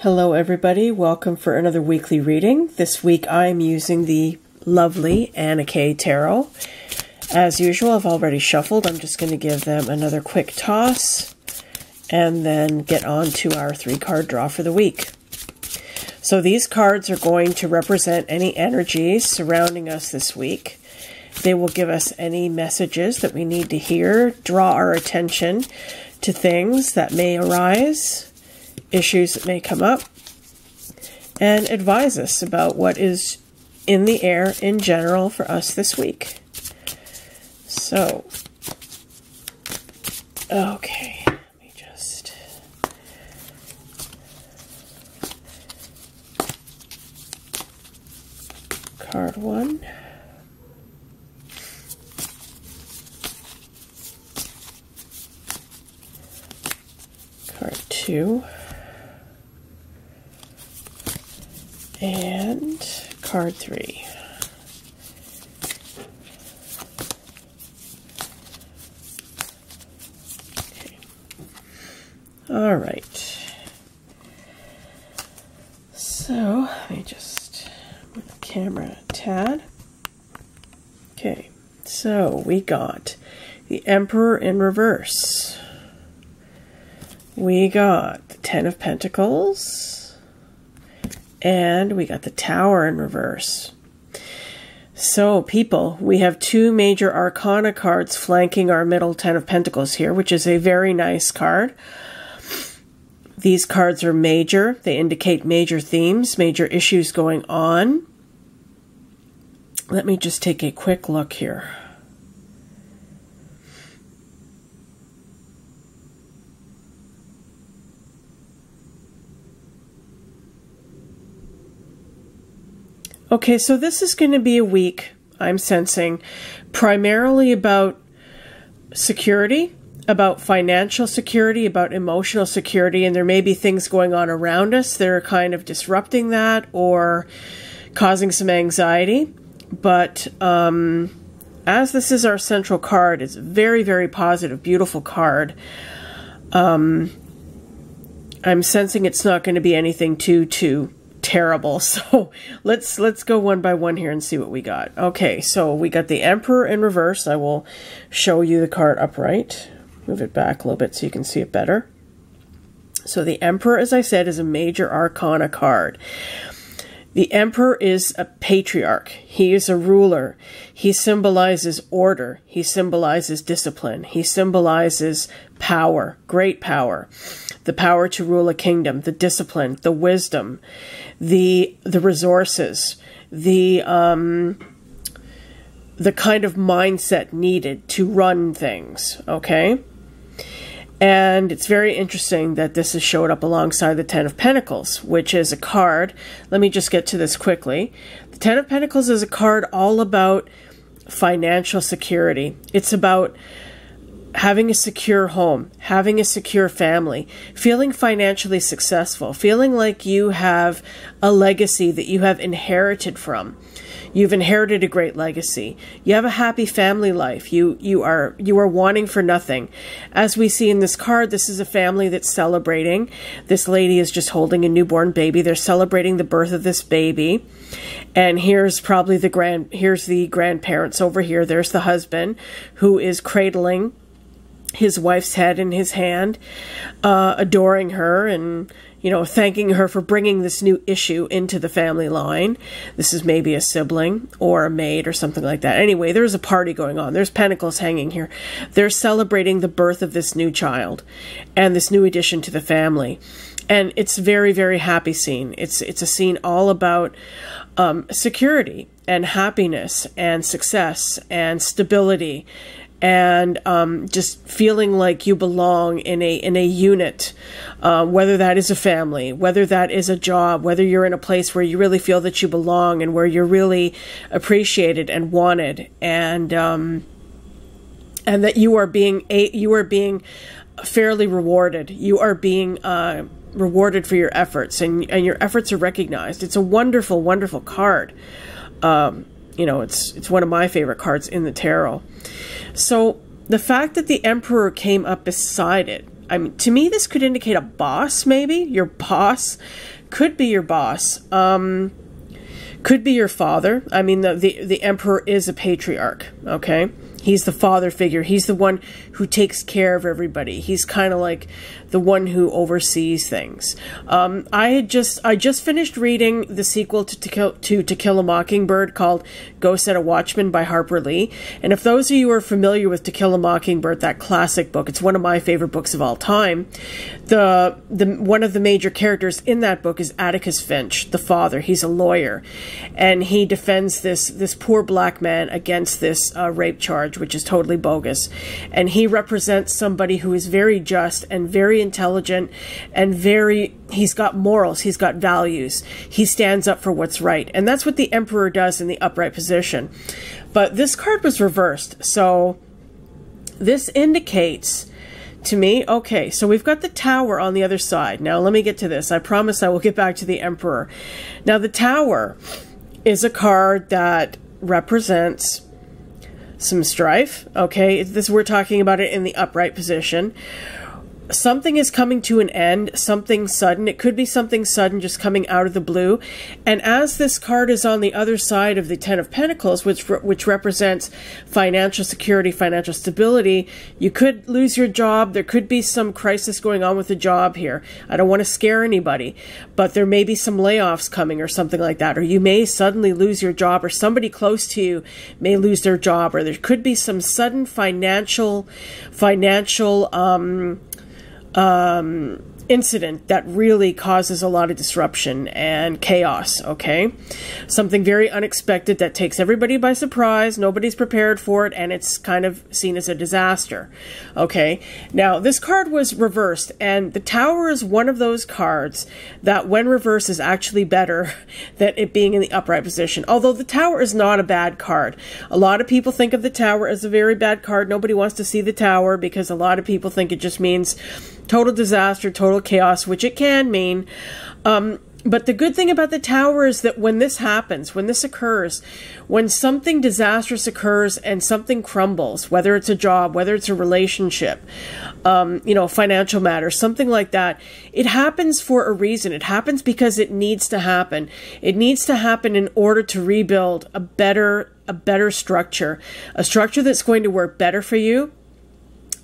Hello everybody, welcome for another weekly reading. This week I'm using the lovely Anna K Tarot. As usual, I've already shuffled. I'm just going to give them another quick toss and then get on to our 3-card draw for the week. So these cards are going to represent any energies surrounding us this week. They will give us any messages that we need to hear, draw our attention to things that may arise, issues that may come up, and advise us about what is in the air in general for us this week. So, okay, let me just... Card 1. Card 2. And card 3. Okay. All right. So let me just move the camera a tad. Okay. So we got the Emperor in reverse. We got the Ten of Pentacles. And we got the Tower in reverse. So, people, we have 2 major arcana cards flanking our middle Ten of Pentacles here, which is a very nice card. These cards are major. They indicate major themes, major issues going on. Let me just take a quick look here. Okay, so this is going to be a week, I'm sensing, primarily about security, about financial security, about emotional security, and there may be things going on around us that are kind of disrupting that or causing some anxiety. But as this is our central card, it's a very, very positive, beautiful card. I'm sensing it's not going to be anything too terrible. So let's go one by one here and see what we got. Okay, so we got the Emperor in reverse. I will show you the card upright. Move it back a little bit so you can see it better. So the Emperor, as I said, is a major arcana card. The Emperor is a patriarch. He is a ruler. He symbolizes order. He symbolizes discipline. He symbolizes power, great power. The power to rule a kingdom, the discipline, the wisdom, the resources, the kind of mindset needed to run things, okay? And it's very interesting that this has showed up alongside the Ten of Pentacles, which is a card. Let me just get to this quickly. The Ten of Pentacles is a card all about financial security. It's about having a secure home, having a secure family, feeling financially successful, feeling like you have a legacy that you have inherited from. You've inherited a great legacy. You have a happy family life. You are wanting for nothing. As we see in this card, this is a family that's celebrating. This lady is just holding a newborn baby. They're celebrating the birth of this baby. And here's probably here's the grandparents over here. There's the husband who is cradling his wife's head in his hand, adoring her and, you know, thanking her for bringing this new issue into the family line. This is maybe a sibling or a maid or something like that. Anyway, there's a party going on. There's pentacles hanging here. They're celebrating the birth of this new child and this new addition to the family. And it's a very, very happy scene. It's a scene all about security and happiness and success and stability and just feeling like you belong in a unit, whether that is a family, whether that is a job, whether you're in a place where you really feel that you belong and where you're really appreciated and wanted, and that you are being fairly rewarded. You are being rewarded for your efforts, and your efforts are recognized. It's a wonderful, wonderful card. You know, it's one of my favorite cards in the tarot. So the fact that the Emperor came up beside it, I mean, to me, this could indicate a boss, maybe. Your boss could be your boss. Could be your father. I mean, the emperor is a patriarch, okay? He's the father figure. He's the one who takes care of everybody. He's kind of like the one who oversees things. I just finished reading the sequel to Kill a Mockingbird called Go Set a Watchman by Harper Lee. And if those of you are familiar with To Kill a Mockingbird, that classic book, it's one of my favorite books of all time. One of the major characters in that book is Atticus Finch, the father. He's a lawyer, and he defends this poor black man against this rape charge, which is totally bogus. And he represents somebody who is very just and very intelligent and he's got morals, he's got values. He stands up for what's right. And that's what the emperor does in the upright position. But this card was reversed. So this indicates to me, okay, so we've got the Tower on the other side. Now let me get to this. I promise I will get back to the Emperor. Now the Tower is a card that represents some strife, okay? We're talking about it in the upright position. Something is coming to an end, something sudden. It could be something sudden just coming out of the blue. And as this card is on the other side of the Ten of Pentacles, which represents financial security, financial stability, you could lose your job. There could be some crisis going on with the job here. I don't want to scare anybody, but there may be some layoffs coming or something like that. Or you may suddenly lose your job, or somebody close to you may lose their job, or there could be some sudden financial incident that really causes a lot of disruption and chaos, okay? Something very unexpected that takes everybody by surprise, nobody's prepared for it, and it's kind of seen as a disaster, okay? Now, this card was reversed, and the Tower is one of those cards that when reversed is actually better than it being in the upright position, although the Tower is not a bad card. A lot of people think of the Tower as a very bad card. Nobody wants to see the Tower because a lot of people think it just means total disaster, total chaos, which it can mean. But the good thing about the Tower is that when this happens, when this occurs, when something disastrous occurs and something crumbles, whether it's a job, whether it's a relationship, financial matters, something like that, it happens for a reason. It happens because it needs to happen. It needs to happen in order to rebuild a better structure, a structure that's going to work better for you,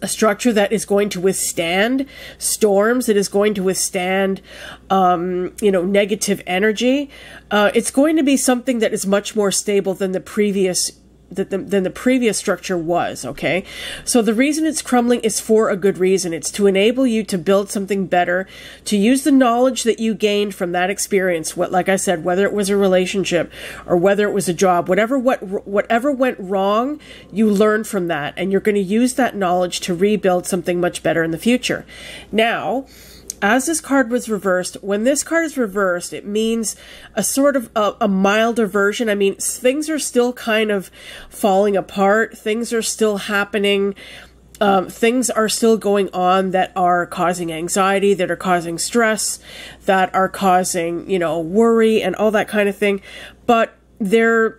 a structure that is going to withstand storms, that is going to withstand, negative energy. It's going to be something that is much more stable than the previous structure was, okay? So the reason it's crumbling is for a good reason. It's to enable you to build something better, to use the knowledge that you gained from that experience, like I said, whether it was a relationship or whether it was a job, whatever went wrong, you learned from that, and you're going to use that knowledge to rebuild something much better in the future. Now, as this card was reversed, when this card is reversed, it means a sort of a milder version. I mean, things are still kind of falling apart. Things are still happening. Things are still going on that are causing anxiety, that are causing stress, that are causing, worry and all that kind of thing. But they're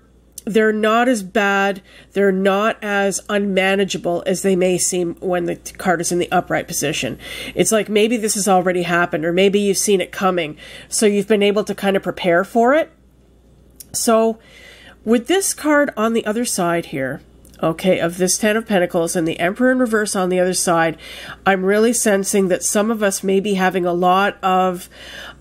not as bad, they're not as unmanageable as they may seem when the card is in the upright position. It's like maybe this has already happened, or maybe you've seen it coming, so you've been able to kind of prepare for it. So with this card on the other side here, okay, of this Ten of Pentacles and the Emperor in reverse on the other side, I'm really sensing that some of us may be having a lot of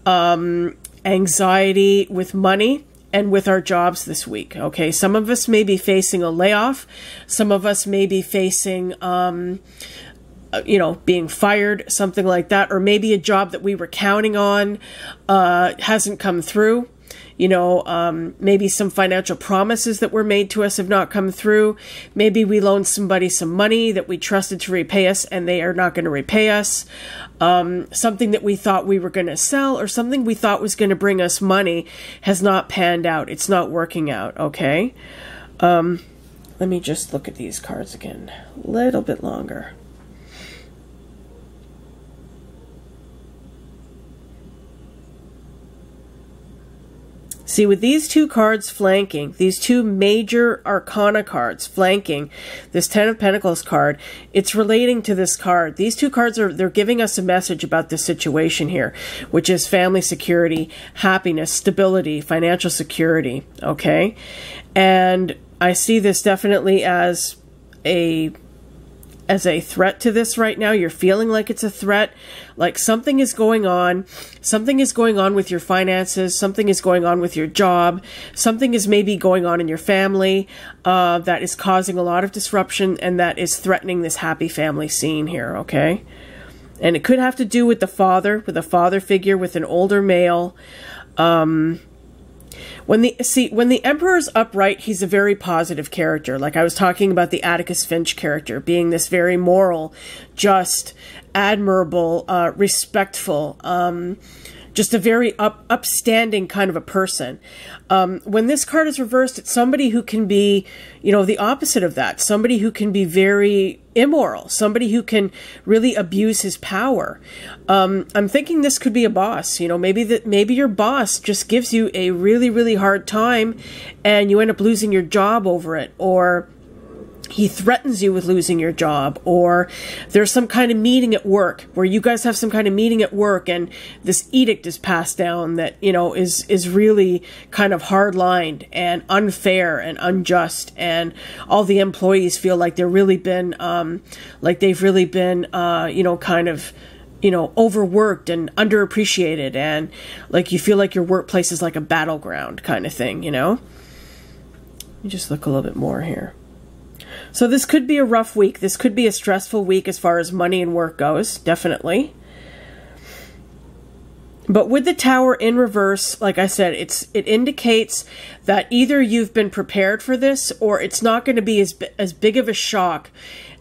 anxiety with money and with our jobs this week, okay? Some of us may be facing a layoff. Some of us may be facing, being fired, something like that. Or maybe a job that we were counting on hasn't come through. Maybe some financial promises that were made to us have not come through. Maybe we loaned somebody some money that we trusted to repay us and they are not going to repay us. Something that we thought we were going to sell or something we thought was going to bring us money has not panned out. It's not working out, okay? Let me just look at these cards again a little bit longer. See, with these two cards flanking, these two major arcana cards flanking this Ten of Pentacles card, it's relating to this card. These two cards they're giving us a message about this situation here, which is family security, happiness, stability, financial security, okay? And I see this definitely as a threat to this right now. You're feeling like it's a threat, like something is going on. Something is going on with your finances. Something is going on with your job. Something is maybe going on in your family that is causing a lot of disruption and that is threatening this happy family scene here, okay? And it could have to do with a father figure, with an older male. When the Emperor's upright, he's a very positive character. Like I was talking about the Atticus Finch character being this very moral, just, admirable, respectful, just a very upstanding kind of a person. When this card is reversed, it's somebody who can be, you know, the opposite of that. Somebody who can be very immoral. Somebody who can really abuse his power. I'm thinking this could be a boss. You know, maybe your boss just gives you a really, really hard time and you end up losing your job over it, or he threatens you with losing your job, or there's some kind of meeting at work where you guys have some kind of meeting at work and this edict is passed down that, you know, is really kind of hard-lined and unfair and unjust, and all the employees feel like they've really been, you know, kind of, you know, overworked and underappreciated, and like you feel like your workplace is like a battleground kind of thing, you know? Let me just look a little bit more here. So this could be a rough week. This could be a stressful week as far as money and work goes, definitely. But with the Tower in reverse, like I said, it indicates that either you've been prepared for this, or it's not going to be as big of a shock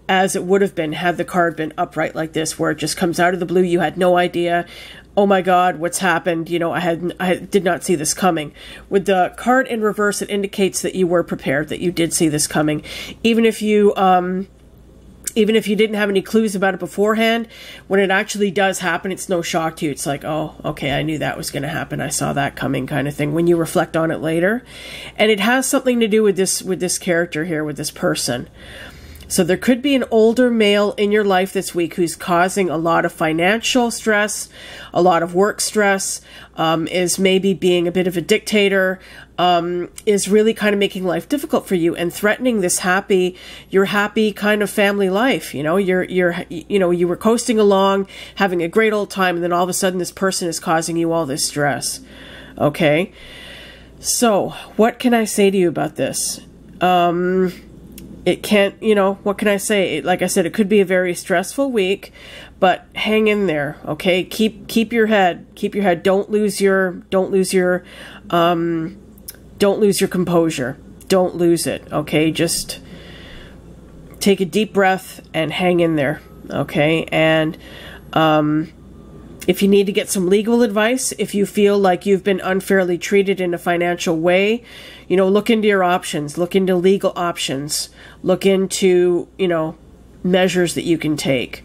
as it would have been had the card been upright like this, where it just comes out of the blue. You had no idea. Oh my God, what's happened? You know, I did not see this coming. With the card in reverse, it indicates that you were prepared, that you did see this coming. Even if you didn't have any clues about it beforehand, when it actually does happen, it's no shock to you. It's like, oh, okay, I knew that was going to happen. I saw that coming, kind of thing, when you reflect on it later. And it has something to do with this character here, with this person. So there could be an older male in your life this week who's causing a lot of financial stress, a lot of work stress, is maybe being a bit of a dictator, is really kind of making life difficult for you and threatening this your happy kind of family life. You know, you were coasting along, having a great old time, and then all of a sudden this person is causing you all this stress. Okay. So what can I say to you about this? It can't, you know, what can I say? Like I said, it could be a very stressful week, but hang in there, okay? Keep your head. Don't lose your composure. Don't lose it, okay? Just take a deep breath and hang in there, okay? And if you need to get some legal advice, if you feel like you've been unfairly treated in a financial way, you know, look into your options, look into legal options, look into, you know, measures that you can take.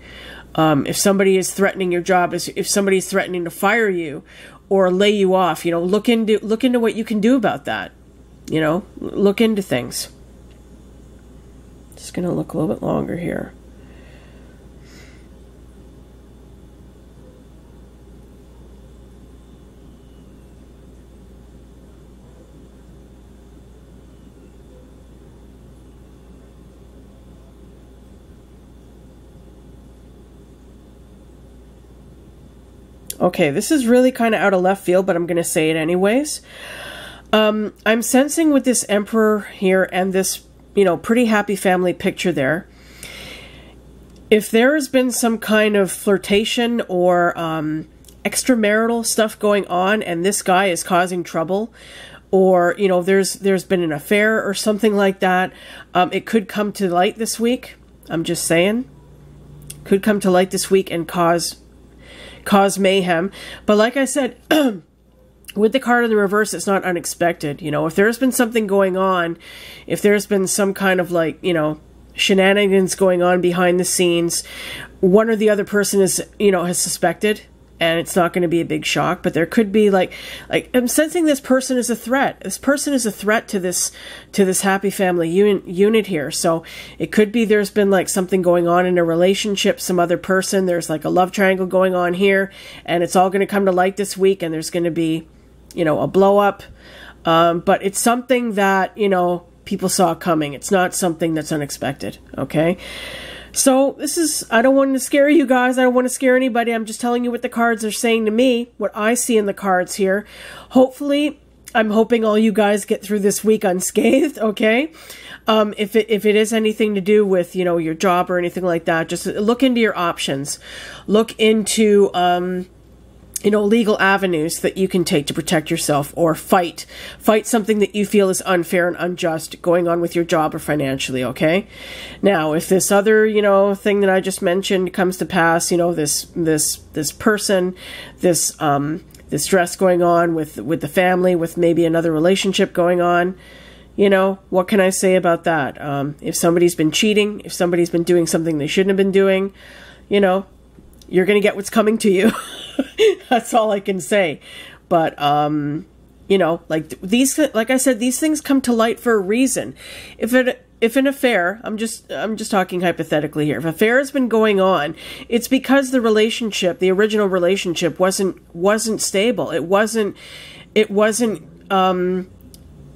If somebody is threatening your job, if somebody's threatening to fire you or lay you off, you know, look into what you can do about that. You know, look into things. Just going to look a little bit longer here. Okay, this is really kind of out of left field, but I'm going to say it anyways. I'm sensing with this Emperor here and this, you know, pretty happy family picture there, if there has been some kind of flirtation or extramarital stuff going on and this guy is causing trouble, or, you know, there's been an affair or something like that, it could come to light this week. I'm just saying. Could come to light this week and cause mayhem. But like I said, with the card in the reverse, it's not unexpected. You know, if there's been something going on, if there's been some kind of, like, you know, shenanigans going on behind the scenes, one or the other person is, you know, has suspected, and it's not going to be a big shock, but there could be like I'm sensing this person is a threat. This person is a threat to this happy family unit here. So it could be there's been like something going on in a relationship, some other person, there's like a love triangle going on here, and it's all going to come to light this week, and there's going to be, you know, a blow up. But it's something that, you know, people saw coming. It's not something that's unexpected. Okay. So this is, I don't want to scare you guys. I don't want to scare anybody. I'm just telling you what the cards are saying to me, what I see in the cards here. Hopefully, I'm hoping all you guys get through this week unscathed, okay? If it is anything to do with, you know, your job or anything like that, just look into your options. Look into, you know, legal avenues that you can take to protect yourself, or fight something that you feel is unfair and unjust going on with your job or financially, okay? Now, if this other, you know, thing that I just mentioned comes to pass, you know, this person, this stress going on with the family, with maybe another relationship going on, you know, what can I say about that? If somebody's been cheating, if somebody's been doing something they shouldn't have been doing, you know, you're going to get what's coming to you. That's all I can say. But, you know, like I said, these things come to light for a reason. If an affair, I'm just talking hypothetically here. If an affair has been going on, it's because the relationship, the original relationship wasn't stable. It wasn't,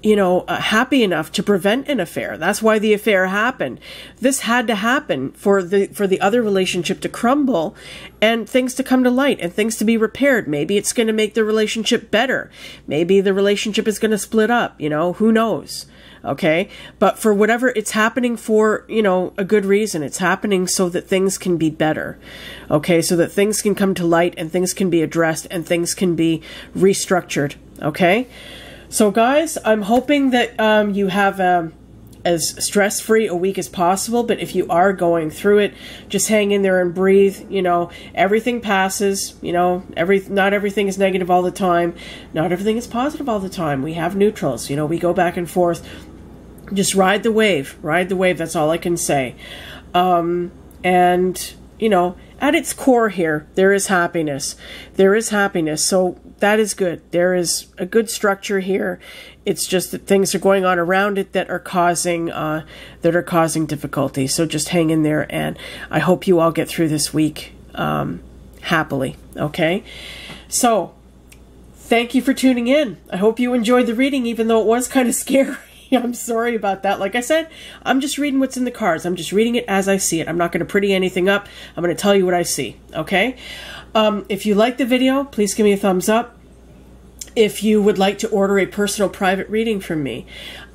you know, happy enough to prevent an affair. That's why the affair happened. This had to happen for the other relationship to crumble and things to come to light and things to be repaired. Maybe it's going to make the relationship better. Maybe the relationship is going to split up, you know, who knows? Okay. But for whatever, it's happening for, you know, a good reason. It's happening so that things can be better. Okay. So that things can come to light and things can be addressed and things can be restructured. Okay. So guys, I'm hoping that you have as stress-free a week as possible, but if you are going through it, just hang in there and breathe. You know, everything passes. You know, not everything is negative all the time. Not everything is positive all the time. We have neutrals. You know, we go back and forth. Just ride the wave. Ride the wave. That's all I can say. And, you know, at its core here, there is happiness. There is happiness. So that is good. There is a good structure here. It's just that things are going on around it that are causing difficulty. So just hang in there, and I hope you all get through this week happily. Okay. So thank you for tuning in. I hope you enjoyed the reading, even though it was kind of scary. I'm sorry about that. Like I said, I'm just reading what's in the cards. I'm just reading it as I see it. I'm not going to pretty anything up. I'm going to tell you what I see. Okay. If you like the video, please give me a thumbs up. If you would like to order a personal private reading from me,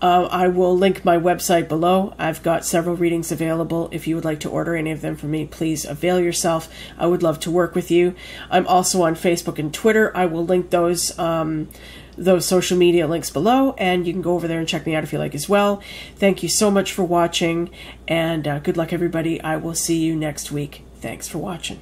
I will link my website below. I've got several readings available. If you would like to order any of them from me, please avail yourself. I would love to work with you. I'm also on Facebook and Twitter. I will link those social media links below, and you can go over there and check me out if you like as well. Thank you so much for watching, and good luck, everybody. I will see you next week. Thanks for watching.